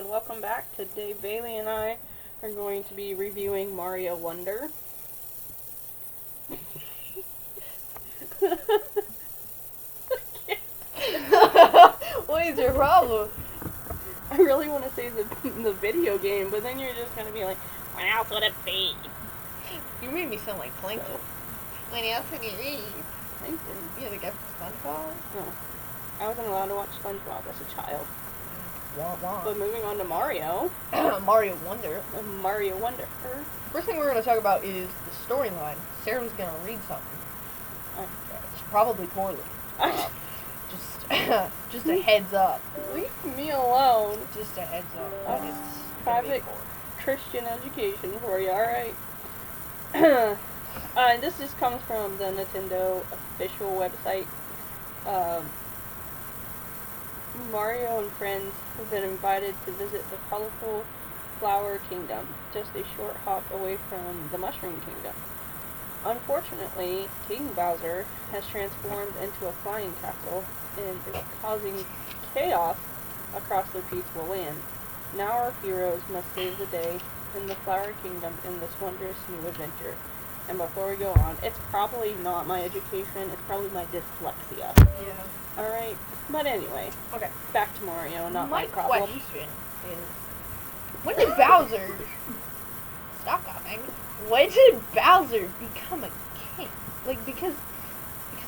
welcome back. Today Bailey and I are going to be reviewing Mario Wonder. What is your problem? I really want to say the video game, but then you're just going to be like, what else would it be? You made me sound like Plankton. What else would it be? Plankton? Yeah, the guy from SpongeBob? No. I wasn't allowed to watch SpongeBob as a child. Wah, wah. But moving on to Mario. Mario Wonder. Mario Wonder. First thing we're going to talk about is the storyline. Sarah's going to read something. It's probably poorly. Just a heads up. Leave me alone. Just a heads up. That It's is gonna be private poor. Christian education for you, alright? This just comes from the Nintendo official website. Mario and friends have been invited to visit the colorful Flower Kingdom, just a short hop away from the Mushroom Kingdom. Unfortunately, King Bowser has transformed into a flying castle and is causing chaos across the peaceful land. Now our heroes must save the day in the Flower Kingdom in this wondrous new adventure. And before we go on, it's probably not my education, it's probably my dyslexia. Yeah. Alright? But anyway, Okay. back to Mario, not my problem. question is, when did Bowser... Stop coughing. When did Bowser become a king? Like, because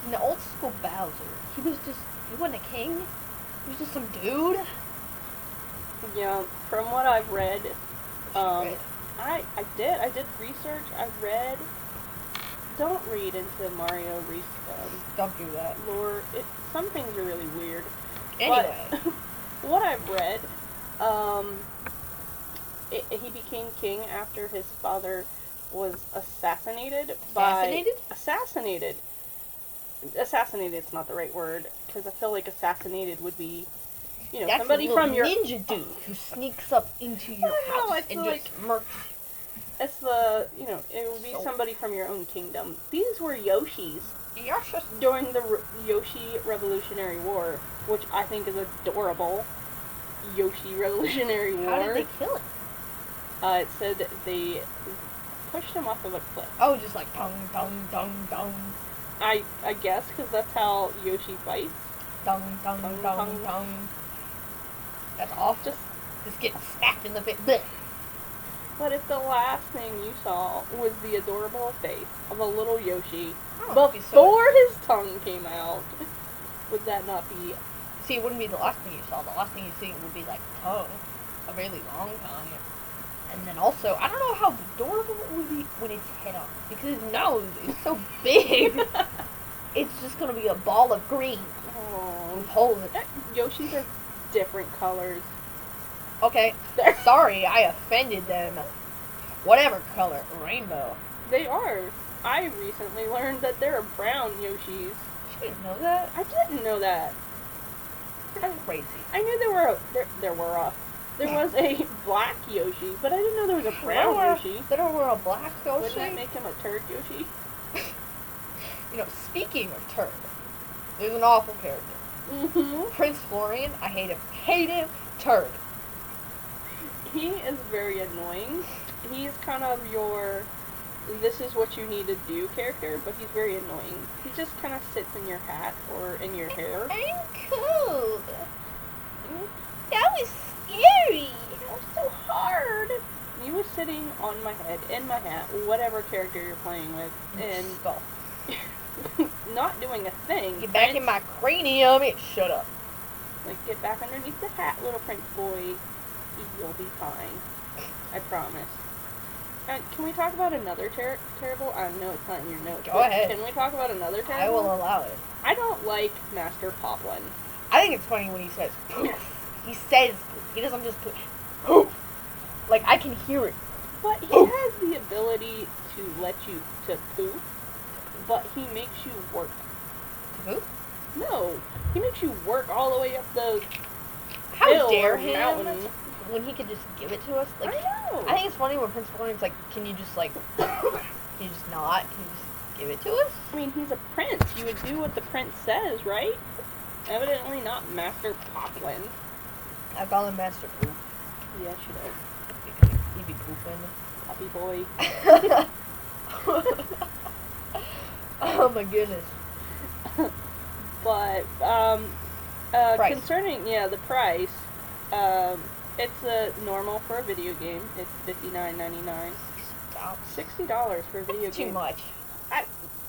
in the old school Bowser, he wasn't a king. He was just some dude. Yeah, from what I've read, Right. I did research, I read. Don't read into Mario Don't do that. lore. Some things are really weird. Anyway. But what I've read, he became king after his father was assassinated. Assassinated? Assassinated's not the right word, because I feel like assassinated would be, That's somebody a from your ninja dude who sneaks up into your house and just murks. It's it would be So- somebody from your own kingdom. These were Yoshis Yes. during the Yoshi Revolutionary War, which I think is adorable. Yoshi Revolutionary War. How did they kill him? It said they pushed him off of a cliff. Oh, just like dong, dong, dong, dong. I guess, because that's how Yoshi fights. Dong, dong, Dong, dong, dong. dong. That's awful. Just getting smacked in the face. Blech. But if the last thing you saw was the adorable face of a little Yoshi Oh, it'd be before his tongue came out, would that not be... See, it wouldn't be the last thing you saw. The last thing you see would be like tongue, a really long tongue. And then also, I don't know how adorable it would be when its head on, because its nose is so big. It's just gonna be a ball of green with holes in it. Yoshis are different colors. Okay, sorry, I offended them. Whatever color, rainbow. They are. I recently learned that there are brown Yoshis. You didn't know that? I didn't know that. That's crazy. I knew there was a black Yoshi, but I didn't know there was a brown Yoshi. There were a black Yoshi. Wouldn't that make him a turd Yoshi? Speaking of turd, there's an awful character. Mm-hmm. Prince Florian, I hate him. Hate him. Turd. He is very annoying. He's kind of your this is what you need to do character, but he's very annoying. He just kind of sits in your hat or in your hair. I'm cold. That was scary. That was so hard. He was sitting on my head, in my hat, whatever character you're playing with, and Skull. not doing a thing. Get back in my cranium. Shut up. Like, get back underneath the hat, little Prince boy. You'll be fine. I promise. Can we talk about another terrible... I know it's not in your notes. Go ahead. Can we talk about another terrible? I will allow it. I don't like Master Poplin. I think it's funny when he says poof. He says poof. He doesn't just put poof. Like, I can hear it. But he Poof. has the ability to let you to poop, but he makes you work. To poof? No. He makes you work all the way up the How hill dare or him mountain. when he could just give it to us? Like, I know. I think it's funny when Prince Florian's like, can you just not? Can you just give it to us? I mean, he's a prince. You would do what the prince says, right? Evidently not Master Poplin. I call him Master Poof. Yeah, she does. Because he'd be pooping. Puppy boy. Oh my goodness. But, Price. concerning, the price, it's normal for a video game. It's $59.99. $60 for a video That's game. too much.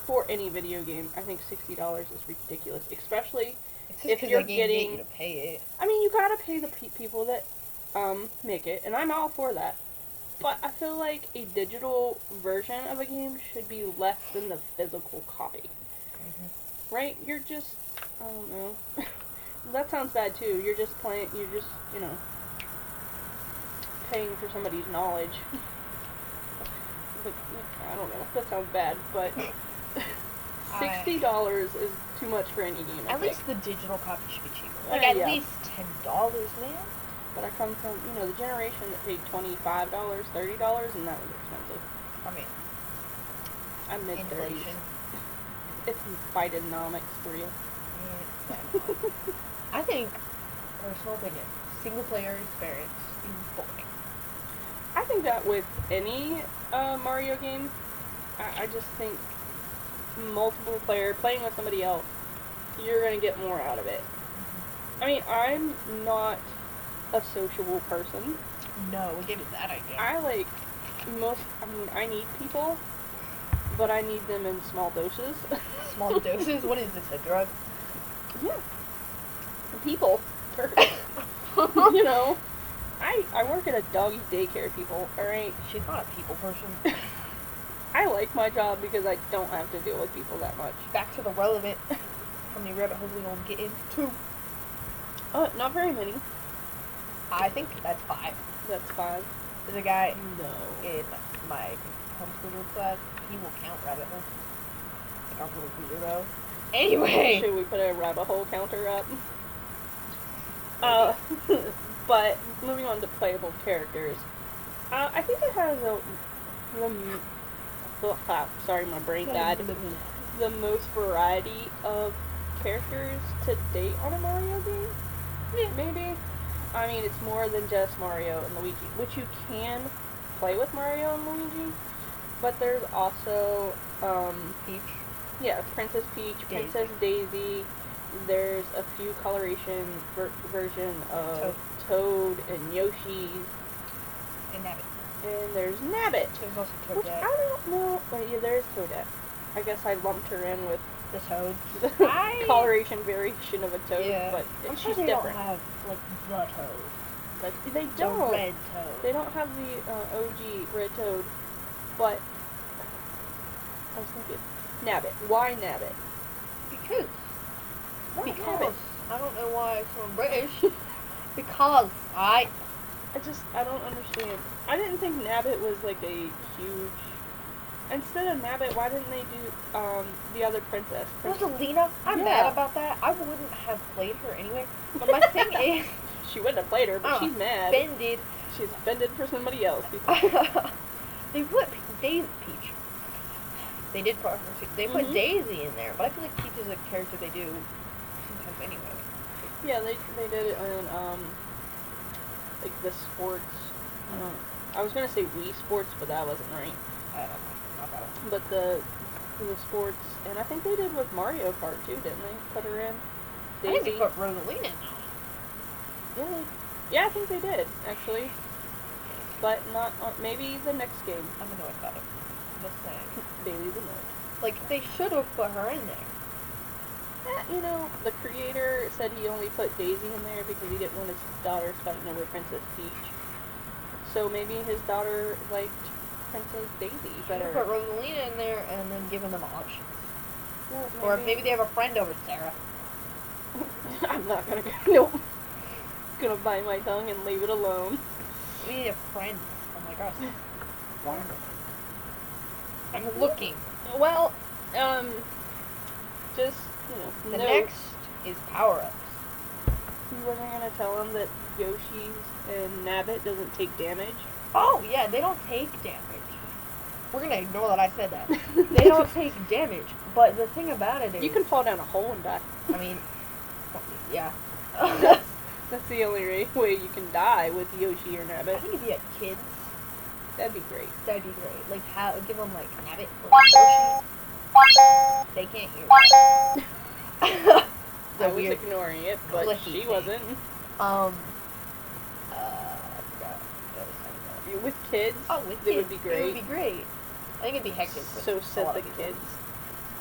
For any video game, I think $60 is ridiculous. Especially It's just if you're getting... you to pay it. I mean, you gotta pay the people that, make it, and I'm all for that. But I feel like a digital version of a game should be less than the physical copy. Mm-hmm. Right? You're just... I don't know. That sounds bad, too. You're just playing... You're just, paying for somebody's knowledge. But, I don't know. That sounds bad, but... $60 is too much for any game, I At think. least the digital copy should be cheaper. Like, at least $10, man. But I come from, the generation that paid $25, $30, and that was expensive. I mean, I'm mid-30s. inflation. It's Bidenomics for you. Yeah. I think, personal opinion, single-player experience is boring. I think that with any Mario game, I just think multiple player, playing with somebody else, you're going to get more out of it. I mean, I'm not a sociable person. No, we'll give you that idea. I need people, but I need them in small doses. Small doses? What is this, a drug? Yeah. People. I work at a doggy daycare, people, alright? She's not a people person. I like my job because I don't have to deal with people that much. Back to the relevant. How many rabbit holes we gonna get into? Not very many. I think that's 5. That's 5. There's a guy No. in my homeschooler class. He will count rabbit holes. Like our little weirdo. Anyway. Should we put a rabbit hole counter up? But moving on to playable characters. I think it has sorry, my brain died. The most variety of characters to date on a Mario game? Yeah, maybe. I mean, it's more than just Mario and Luigi, which you can play with Mario and Luigi, but there's also, Peach. Yeah, Princess Peach, Princess Daisy. There's a few coloration version of Toad and Yoshi. And Nabbit. And there's Nabbit. There's also Toadette. Which I don't know. Wait, yeah, there's Toadette. I guess I lumped her in with the Toad. The coloration variation of a Toad, yeah. but she's they different. Don't have, like, the Toad. But they don't. The red Toad. They don't have the OG red Toad, but I was thinking, Nabbit. Why Nabbit? Because. Nabbit? I don't know why it's from British. Because I don't understand. I didn't think Nabbit was like a huge. Instead of Nabbit, why didn't they do the other princess? Rosalina? I'm mad about that. I wouldn't have played her anyway. But my thing is, she wouldn't have played her, but she's mad. Offended. She's offended for somebody else. They put Daisy Peach. They did put her too. They put Daisy in there, but I feel like Peach is a character they do sometimes anyway. Yeah, they did it in like the sports. I was gonna say Wii Sports, but that wasn't right. I don't know. Not that one. But the sports, and I think they did with Mario Kart too, didn't they? Put her in. Daisy. I think they put Rosalina in. Really? Yeah, I think they did actually. But not maybe the next game. I'm annoyed about it. Just saying. Bailey's annoyed. Like, they should have put her in there. The creator said he only put Daisy in there because he didn't want his daughter fighting over Princess Peach. So maybe his daughter liked Princess Daisy better. Put Rosalina in there and then given them options. Well, or maybe they have a friend over, Sarah. I'm not gonna go. Nope. Gonna bite my tongue and leave it alone. We need a friend. Oh my gosh. I'm looking. Well, just, The next is power-ups. You wasn't gonna tell him that Yoshi's and Nabbit doesn't take damage? Oh, yeah, they don't take damage. We're gonna ignore that I said that. They don't take damage, but the thing about it is... You can fall down a hole and die. I mean, yeah. That's the only way you can die with Yoshi or I Nabbit. think if you had kids, That'd be great. that'd be great. Like, give them, like, Nabbit or Yoshi. They can't hear that. I was ignoring it, but clicky she thing. wasn't. I forgot what I was talking about. With kids, Oh, with it kids, would be great. It would be great. I think it'd be hectic. So with a said lot the of people. kids.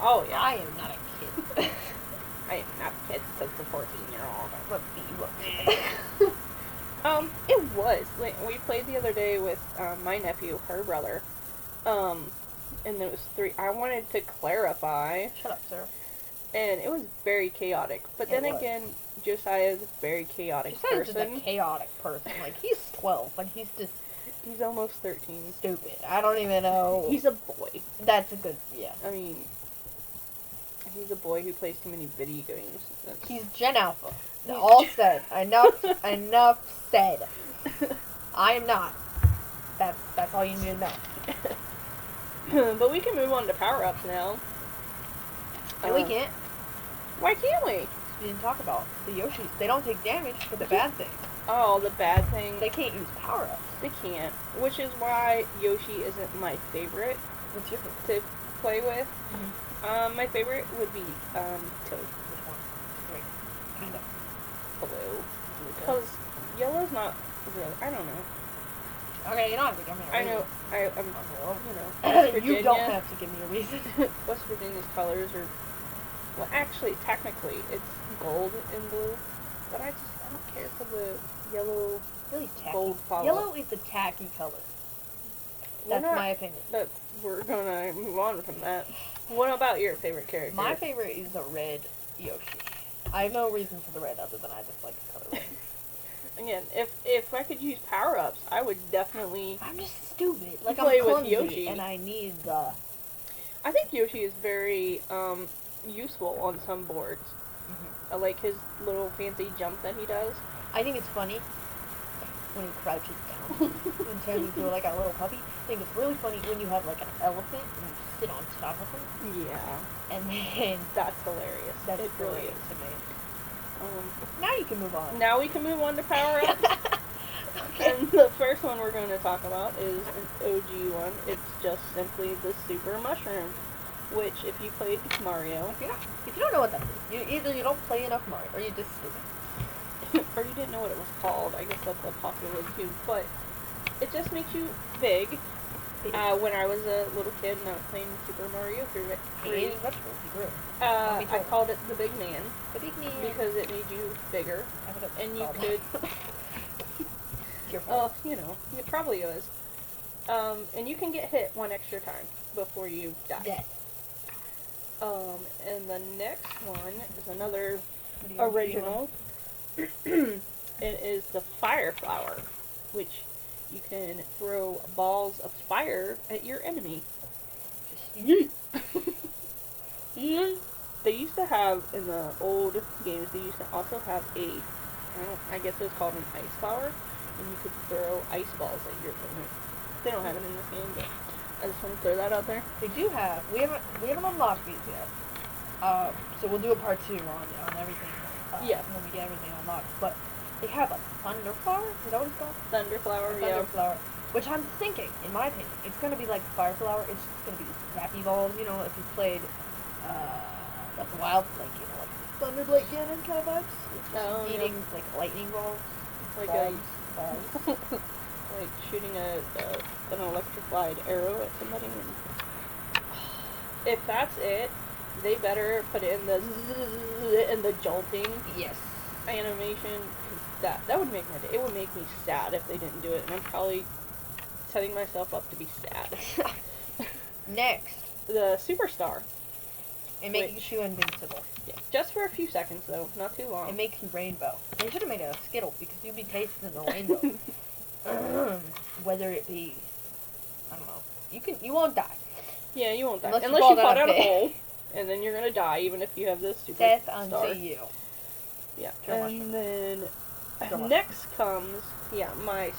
Oh yeah. I am not a kid. I am not a kid, says the 14-year-old. Let's see. It was. Like, we played the other day with my nephew, her brother. And there was 3. I wanted to clarify. Shut up, sir. And it was very chaotic. But then again, Josiah is a very chaotic Josiah's person. just a chaotic person. Like, he's 12, and he's just He's almost 13. stupid. I don't even know. He's a boy. That's a good, yeah. I mean, he's a boy who plays too many video games. He's Gen Alpha. All said. Enough said. I am not. That's all you need to know. But we can move on to power-ups now. No, we can't. Why can't we? We didn't talk about the Yoshis. They don't take damage for the bad thing. Oh, the bad thing. They can't use power-ups. They can't. Which is why Yoshi isn't my favorite What's your favorite? to play with. Mm-hmm. My favorite would be Toad. Which one? Great. Kind of. Blue. Because yellow's not really, I don't know. Okay, you don't have to give me a reason. I know, I'm, West You don't Virginia- have to give me a reason. West Virginia's colors are, well, actually, technically, it's gold and blue, but I don't care for the yellow, Really tacky. gold follow. Yellow is a tacky color. That's my opinion. We're gonna move on from that. What about your favorite character? My favorite is the red Yoshi. I have no reason for the red other than I just like the color red. Again, if I could use power-ups, I would definitely... I'm just stupid. Like, Play I'm with clumsy, Yoshi. and I need the... I think Yoshi is very useful on some boards. I like his little fancy jump that he does. I think it's funny when he crouches down and turns into like a little puppy. I think it's really funny when you have like an elephant and you sit on top of him. Yeah. And then That's hilarious. that's It really brilliant is. to me. Now you can move on. Now we can move on to power-ups. Okay. And the first one we're going to talk about is an OG one. It's just simply the Super Mushroom, which if you played Mario, If you don't know what that is, either you don't play enough Mario or you're just stupid. or you didn't know what it was called, I guess that's a popular too, but it just makes you big. When I was a little kid and I was playing Super Mario 3, I called it the Big Man. The big man. Because it made you bigger, and you could... Oh, you know, it probably was. And you can get hit one extra time before you die. Death. And the next one is another What do you original. It is the Fire Flower, which you can throw balls of fire at your enemy. Just yeet. Yeet. They used to have, in the old games, they used to also have I guess it was called an ice flower, and you could throw ice balls at your opponent. They don't have it in this game, but I just want to throw that out there. They do have. We haven't unlocked these yet. So we'll do a part 2 on everything. Yeah. When we get everything unlocked. But they have a thunder flower. Is that what it's called? Thunder flower, Thunder yeah. flower. Which I'm thinking, in my opinion, it's gonna be like fire flower. It's just gonna be zappy balls. You know, if you played like wild, like Thunderblade cannon kind of vibes. It's just eating like lightning balls. Like balls. like shooting an electrified arrow at somebody. And if that's it, they better put in the zzz and the jolting Yes. animation. 'Cause that would make my day. It would make me sad if they didn't do it, and I'm probably setting myself up to be sad. Next, The Superstar. it makes you invincible. Yeah, just for a few seconds though, not too long. It makes you rainbow. They should have made a Skittle because you'd be tasting the rainbow. Whether it be, I don't know. You won't die. Yeah, you won't die Unless you unless fall you fall down a down a pit. hole, and then you're gonna die even if you have this Superstar. Death unto you. Yeah, Drill and mushroom. then Drill mushroom. next comes my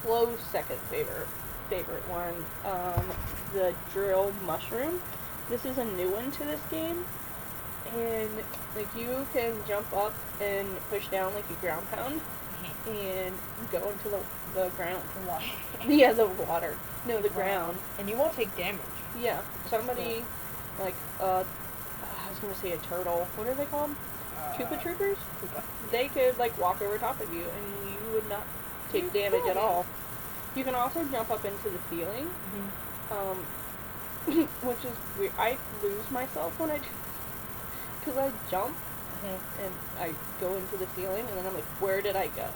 close second favorite one, the drill mushroom. This is a new one to this game, and like you can jump up and push down like a ground pound, and go into the ground. The water. Yeah, the water. No, the ground. And you won't take damage. Yeah, somebody like I was gonna say a turtle. What are they called? Koopa Troopers? Koopa. They could like walk over top of you and you would not take damage at all. You can also jump up into the ceiling, which is weird. I lose myself when I because I jump and I go into the ceiling and then I'm like, where did I go?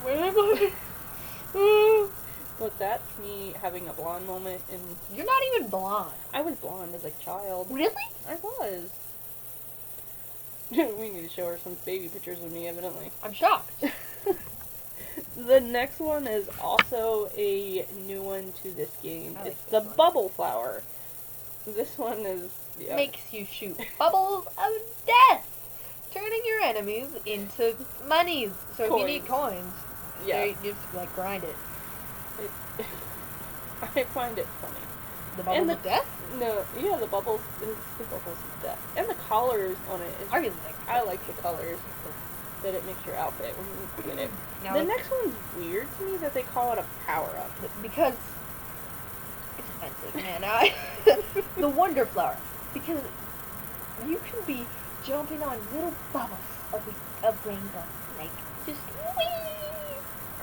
Where am I? But that's me having a blonde moment, and You're not even blonde. I was blonde as a child. Really? I was. We need to show her some baby pictures of me, evidently. I'm shocked. The next one is also a new one to this game. Like It's the one. bubble flower. This one is Makes you shoot bubbles of death, turning your enemies into monies. So if you need coins, you just like grind it. I find it funny. The bubbles of death? No, yeah, the bubbles of death, and the collars on it. I really like. I like the colors that it makes your outfit when you get it. Now The next one's weird to me that they call it a power up because it's offensive, man. The Wonder Flower, because you can be jumping on little bubbles of rainbow, like just whee!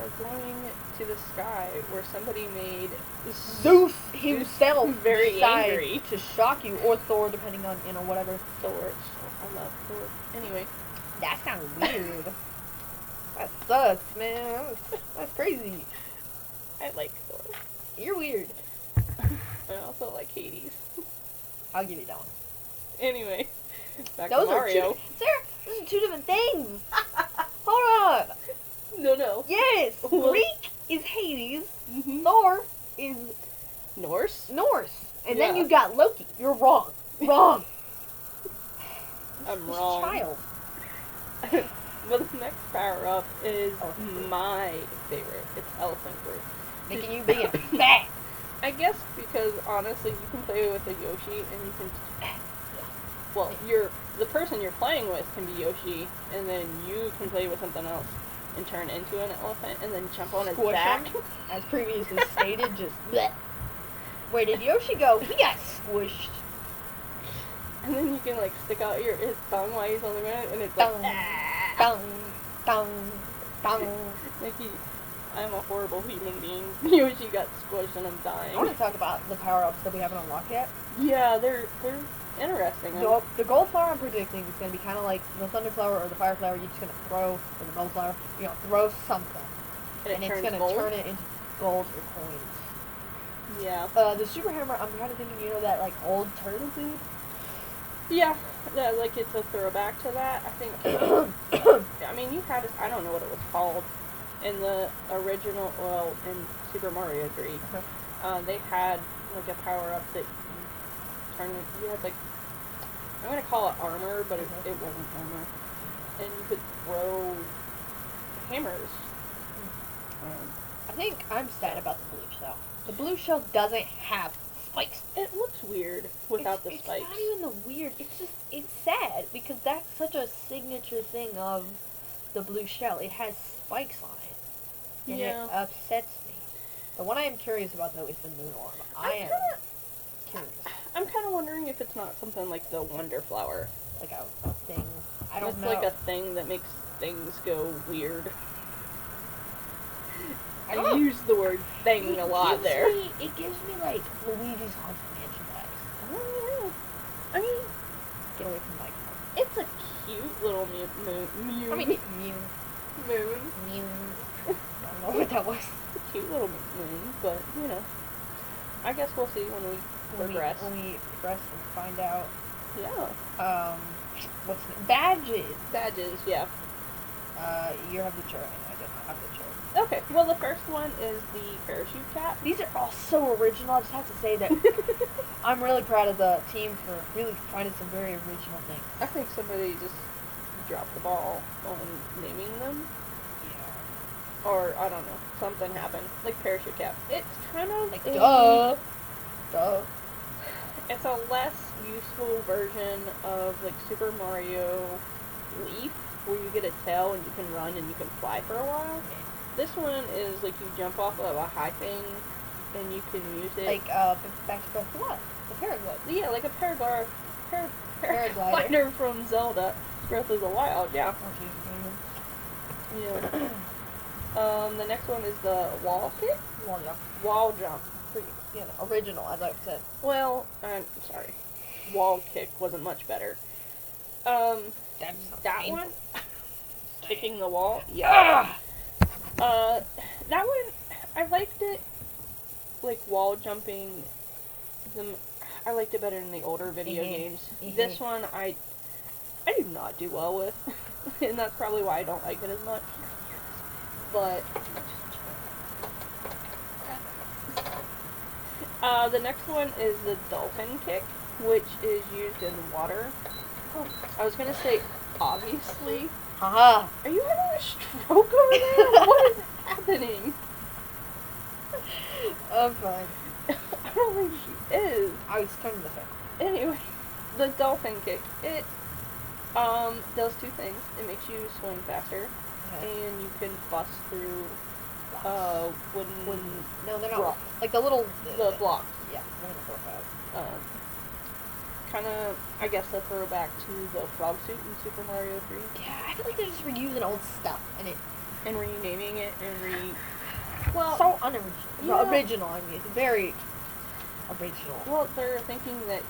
Or going to the sky where somebody made Zeus himself very decide angry to shock you, or Thor, depending on whatever. Thor. I love Thor. Anyway, That sounds weird. That's sus, man. That's crazy. I like Thor. You're weird. I also like Hades. I'll give you that one. Anyway, back Those to Mario. are two. Sarah, those are two different things. Hold on. No. Yes, Well- Greek is Hades. Mm-hmm. Thor is Norse. Norse. And then Yeah. you got Loki. You're wrong. Wrong. I'm This wrong. Child. But the next power up is Elephant fruit. my favorite. It's elephant fruit. Making you big and fat. I guess because honestly, you can play with a Yoshi and you can. Well, the person you're playing with can be Yoshi, and then you can play with something else and turn into an elephant and then jump on his Squish back. him, as previously stated, just bleh. Where did Yoshi go? He got squished. And then you can like stick out his tongue while he's on the ground, and it's like. Dong, dong, dong. Like I'm a horrible human being. Yoshi got squished and I'm dying. I want to talk about the power-ups that we haven't unlocked yet. Yeah, they're interesting. The gold flower I'm predicting is going to be kind of like the thunder flower or the fire flower. You're just going to throw, or the gold flower, you're going to throw something. And it's going to turn it into gold or coins. Yeah. The super hammer, I'm kind of thinking, that like old turtle dude? Yeah, like it's a throwback to that. I think. I mean, you had I don't know what it was called in the original. Well, in Super Mario 3, they had like a power up that you had like I'm gonna call it armor, but it wasn't armor, and you could throw hammers. I think I'm sad about the blue shell. The blue shell doesn't have spikes. It looks weird without the spikes. It's not even the weird. It's sad because that's such a signature thing of the blue shell. It has spikes on it, and it upsets me. The one I am curious about though is the moon orb. I am curious. I'm kind of wondering if it's not something like the Wonder Flower, Like a thing. I don't know. It's like a thing that makes things go weird. I use the word thing a lot there. It gives me like Luigi's Haunted Mansion vibes. Oh, I mean, Get away from Mike. it's a cute little moon. I mean, Mew. Moon. I don't know what that was. It's a cute little moon, but, I guess we'll see when we progress. When we progress and find out. Yeah. What's the badges? Badges, yeah. You have the chart, and I don't have the chart. Okay, well, the first one is the parachute cap. These are all so original. I just have to say that I'm really proud of the team for really finding some very original things. I think somebody just dropped the ball on naming them. Yeah. Or, I don't know, something happened. Like parachute cap. It's kind of Like, a... duh. it's a less useful version of like Super Mario Leaf, where you get a tail and you can run and you can fly for a while. This one is like you jump off of a high thing and you can use it. Like, back to what? The paraglide. Yeah, like a Paraglider. paraglider from Zelda Breath of the Wild, yeah. Yeah. The next one is the wall kick? Wall jump. Wall jump. You know, original, as I said. Well, I'm sorry. Wall kick wasn't much better. That painful. one? Kicking the wall? Yeah. That one, I liked it, like, wall jumping, I liked it better in the older video games. This one, I do not do well with, and that's probably why I don't like it as much. But, the next one is the dolphin kick, which is used in water. I was gonna say, obviously. Haha. Are you having a stroke over there? What is happening? I'm fine. I don't think she is. I was turning the fan. Anyway, the dolphin kick. It does two things. It makes you swim faster, and you can bust through wooden. No, they're not. Like the little the blocks. Yeah, they're gonna go Kind of, I guess, a throwback to the frog suit in Super Mario 3. Yeah, I feel like they're just reusing old stuff and renaming it and well, so unoriginal. Yeah. Original, I mean, it's very original. Well, they're thinking that,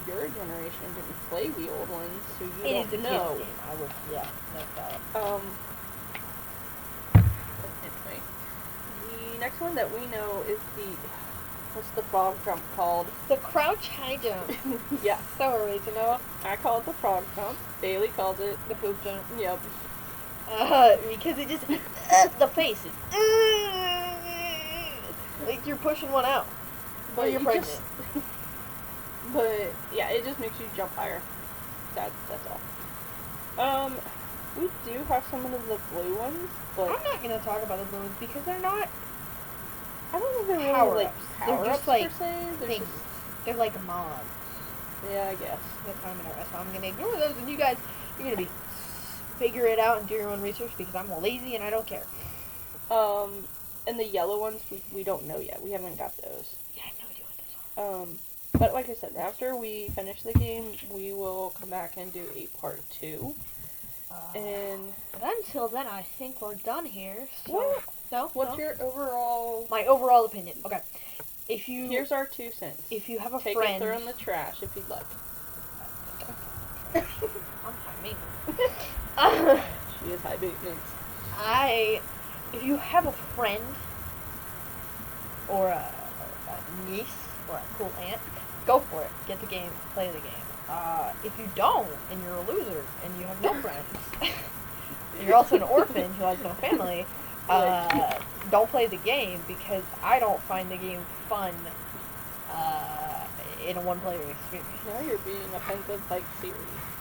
your generation didn't play the old ones, so you It is don't a know. kid's game. I would, yeah, like that. Anyway, the next one that we know is what's the frog jump called? The crouch high jump. Yeah. So original. I call it the frog jump. Bailey calls it the poop jump. Yep. Because it just, the face is, like you're pushing one out. But you're pregnant. But, yeah, it just makes you jump higher. That's all. We do have some of the blue ones, but I'm not going to talk about the blue ones because they're not, I don't think they're power really, ups. Like, They're just like per se. things. They're like mods. Yeah, I guess. That's how I'm going to rest. I'm going to ignore those, and you guys, you're going to figure it out and do your own research because I'm lazy and I don't care. And the yellow ones, we don't know yet. We haven't got those. Yeah, I have no idea what those are. But like I said, after we finish the game, we will come back and do a part 2. But until then, I think we're done here. So, well, no. What's your overall? My overall opinion. Okay. Here's our 2 cents. If you have a Take friend, it, throw in the trash if you'd like. I'm high maintenance. She is high maintenance. If you have a friend or a niece or a cool aunt, go for it. Get the game. Play the game. If you don't, and you're a loser, and you have no friends, and you're also an orphan who has no family, don't play the game because I don't find the game fun in a one-player experience. Now you're being offensive like Siri,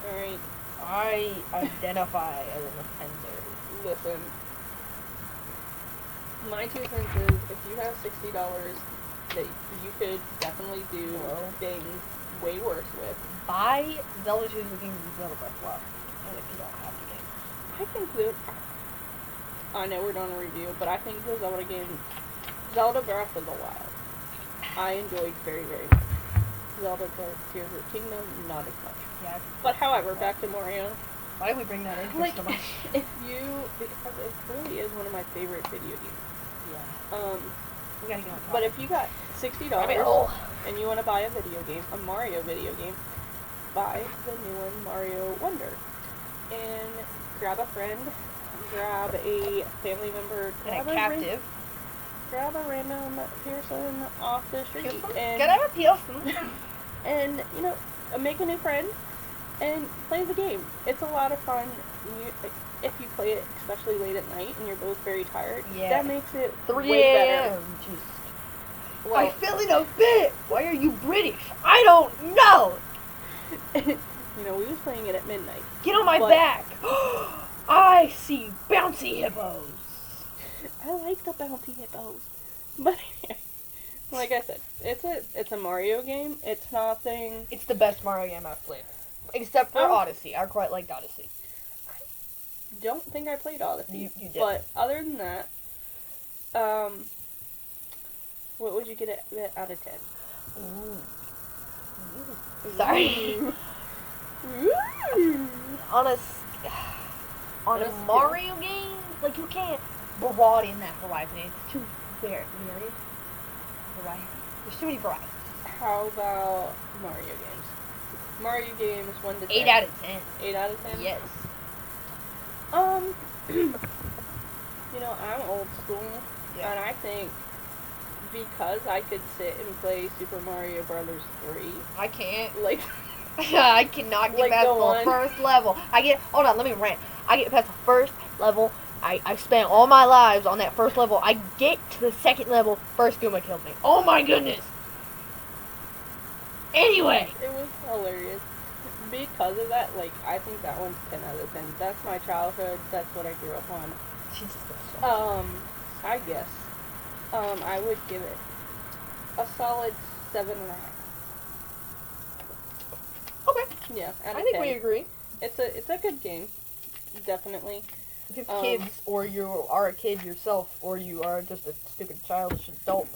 alright? I identify as an offender. Listen. My 2 cents is, if you have $60 that you could definitely do things way worse with, buy Zelda 2's Looking Zelda Breath of the Wild. And if you don't have the game. I think I know we're doing a review, but I think the Zelda game, Zelda Breath of the Wild, I enjoyed very, very much. Zelda Tears of the Kingdom, not as much. Yeah. But however, back to Mario. Why did we bring that in for so much? Because it really is one of my favorite video games. Yeah. We gotta get on top. But if you got $60 and you want to buy a video game, a Mario video game, buy the new one, Mario Wonder. And grab a friend, grab a family member, and a captive. Grab a random person off the street. And get a person. And, make a new friend and play the game. It's a lot of fun. If you play it, especially late at night, and you're both very tired, that makes it 3 way better. Well, I feel in a bit. Why are you British? I don't know. We was playing it at midnight. Get on my back. I see bouncy hippos. I like the bouncy hippos. But Like I said, it's a Mario game. It's nothing. It's the best Mario game I've played. Except for Oh. Odyssey. I quite liked Odyssey. Don't think I played Odyssey. You did. But other than that, what would you get it out of 10? Ooh. Sorry. Ooh. On a On a Mario game, like you can't broaden that horizon. It's too varied. Variety. There's too many varieties. How about Mario games? Mario games 1 to 10. 8 out of 10. 8 out of 10. Yes. I'm old school, Yeah. and I think because I could sit and play Super Mario Brothers 3, I can't. like, I cannot get Like past the the one- first level. Hold on, let me rant. I get past the first level. I spent all my lives on that first level. I get to the second level. First Goomba killed me. Oh my goodness. Anyway. it was hilarious. Because of that, like, I think that one's 10 out of 10. That's my childhood. That's what I grew up on. Jesus. I guess. I would give it a solid 7.5. Okay. Yeah, out of I think 10. we agree. It's a good game, definitely. If you have kids, or you are a kid yourself, or you are just a stupid childish adult.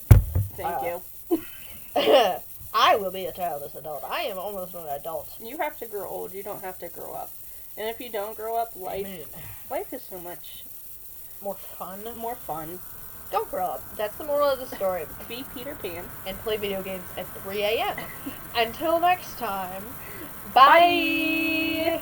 Thank you. I will be a childish adult. I am almost an adult. You have to grow old. You don't have to grow up. And if you don't grow up, life is so much More fun. more fun. Don't grow up. That's the moral of the story. Be Peter Pan. And play video games at 3 a.m. Until next time, bye.